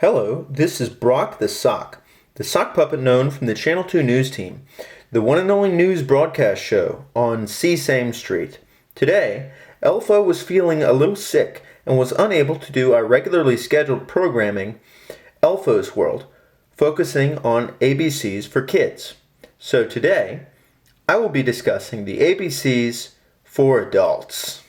Hello, this is Brock the Sock puppet known from the Channel 2 news team, the one and only news broadcast show on Same Street. Today, Elfo was feeling a little sick and was unable to do our regularly scheduled programming, Elfo's World, focusing on ABCs for kids. So today, I will be discussing the ABCs for adults.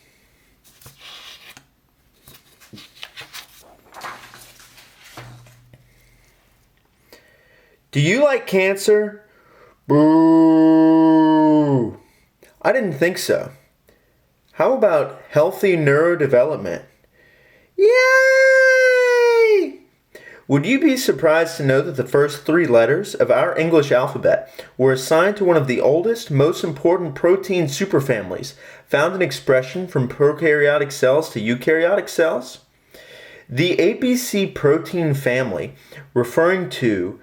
Do you like cancer? Boo! I didn't think so. How about healthy neurodevelopment? Yay! Would you be surprised to know that the first 3 letters of our English alphabet were assigned to one of the oldest, most important protein superfamilies found in expression from prokaryotic cells to eukaryotic cells? The ABC protein family, referring to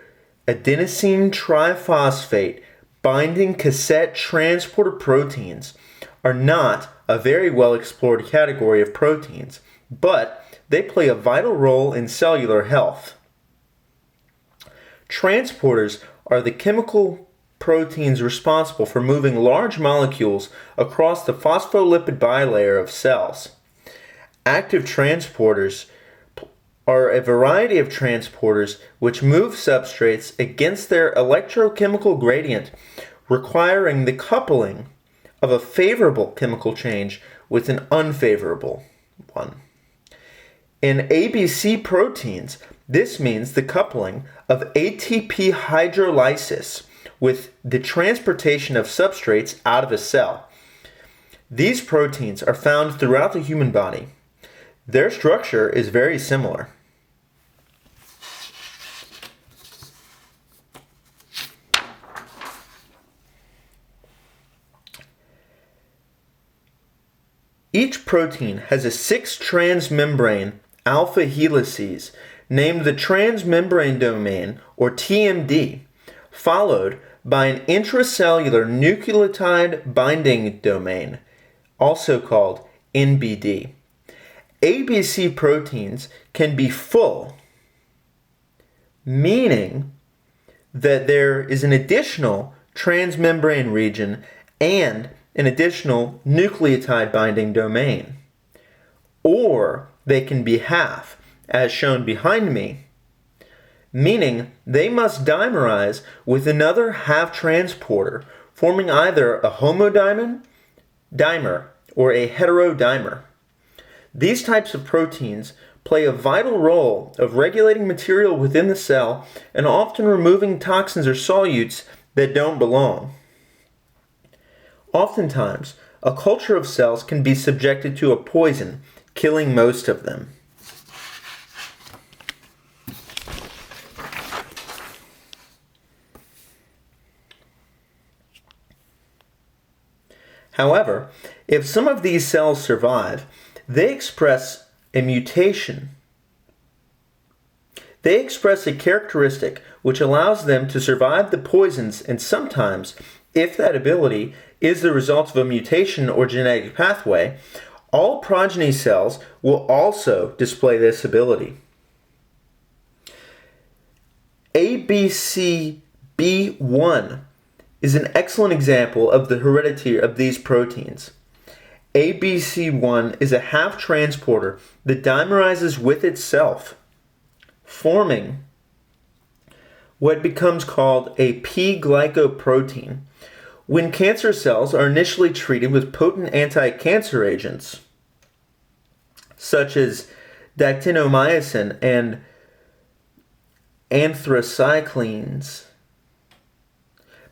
adenosine triphosphate binding cassette transporter proteins, are not a very well explored category of proteins, but they play a vital role in cellular health. Transporters are the chemical proteins responsible for moving large molecules across the phospholipid bilayer of cells. Active transporters are a variety of transporters which move substrates against their electrochemical gradient, requiring the coupling of a favorable chemical change with an unfavorable one. In ABC proteins, this means the coupling of ATP hydrolysis with the transportation of substrates out of a cell. These proteins are found throughout the human body. Their structure is very similar. Each protein has a 6-transmembrane alpha helices named the transmembrane domain, or TMD, followed by an intracellular nucleotide binding domain, also called NBD. ABC proteins can be full, meaning that there is an additional transmembrane region and an additional nucleotide binding domain. Or they can be half, as shown behind me, meaning they must dimerize with another half transporter, forming either a homodimer or a heterodimer. These types of proteins play a vital role of regulating material within the cell and often removing toxins or solutes that don't belong. Oftentimes, a culture of cells can be subjected to a poison, killing most of them. However, if some of these cells survive, they express a mutation. They express a characteristic which allows them to survive the poisons, and sometimes, if that ability is the result of a mutation or genetic pathway, all progeny cells will also display this ability. ABCB1 is an excellent example of the heredity of these proteins. ABC1 is a half transporter that dimerizes with itself, forming what becomes called a P-glycoprotein. When cancer cells are initially treated with potent anti-cancer agents, such as dactinomycin and anthracyclines,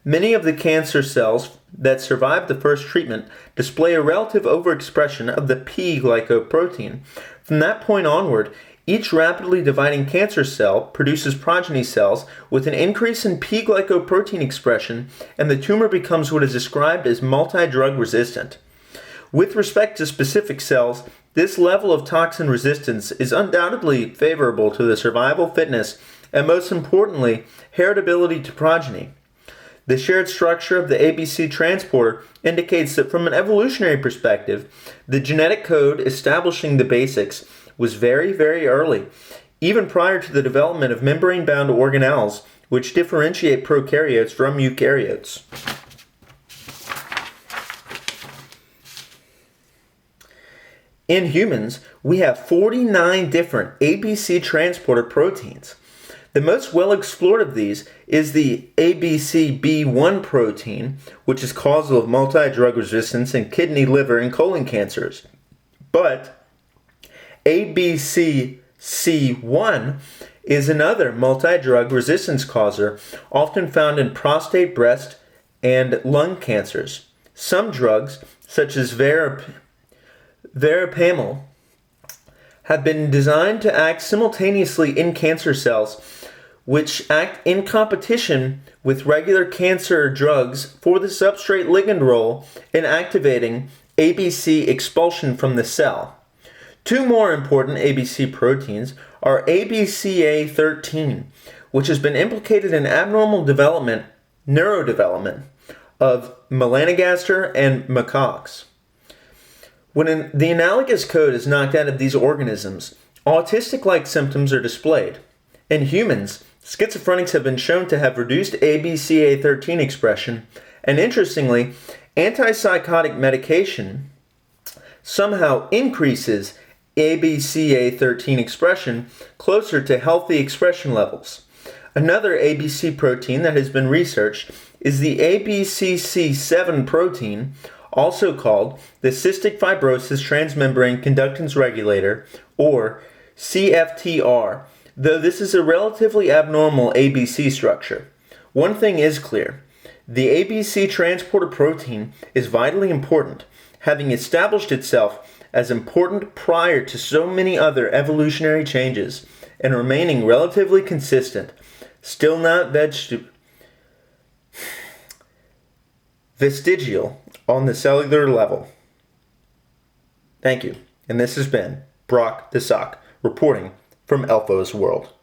many of the cancer cells that survive the first treatment display a relative overexpression of the P-glycoprotein. From that point onward, each rapidly dividing cancer cell produces progeny cells with an increase in P-glycoprotein expression, and the tumor becomes what is described as multi-drug resistant. With respect to specific cells, this level of toxin resistance is undoubtedly favorable to the survival, fitness, and most importantly, heritability to progeny. The shared structure of the ABC transporter indicates that from an evolutionary perspective, the genetic code establishing the basics was very, very early, even prior to the development of membrane-bound organelles, which differentiate prokaryotes from eukaryotes. In humans, we have 49 different ABC transporter proteins. The most well-explored of these is the ABCB1 protein, which is causal of multi-drug resistance in kidney, liver, and colon cancers. But ABCC1 is another multi-drug resistance causer, often found in prostate, breast, and lung cancers. Some drugs, such as verapamil, have been designed to act simultaneously in cancer cells, which act in competition with regular cancer drugs for the substrate ligand role in activating ABC expulsion from the cell. Two more important ABC proteins are ABCA13, which has been implicated in abnormal neurodevelopment of melanogaster and macaques. When the analogous code is knocked out of these organisms, autistic-like symptoms are displayed. In humans, schizophrenics have been shown to have reduced ABCA13 expression, and interestingly, antipsychotic medication somehow increases ABCA13 expression closer to healthy expression levels. Another ABC protein that has been researched is the ABCC7 protein, also called the cystic fibrosis transmembrane conductance regulator, or CFTR, though this is a relatively abnormal ABC structure. One thing is clear: the ABC transporter protein is vitally important, having established itself as important prior to so many other evolutionary changes and remaining relatively consistent, still not vestigial on the cellular level. Thank you, and this has been Brock the Sock reporting from Elfo's World.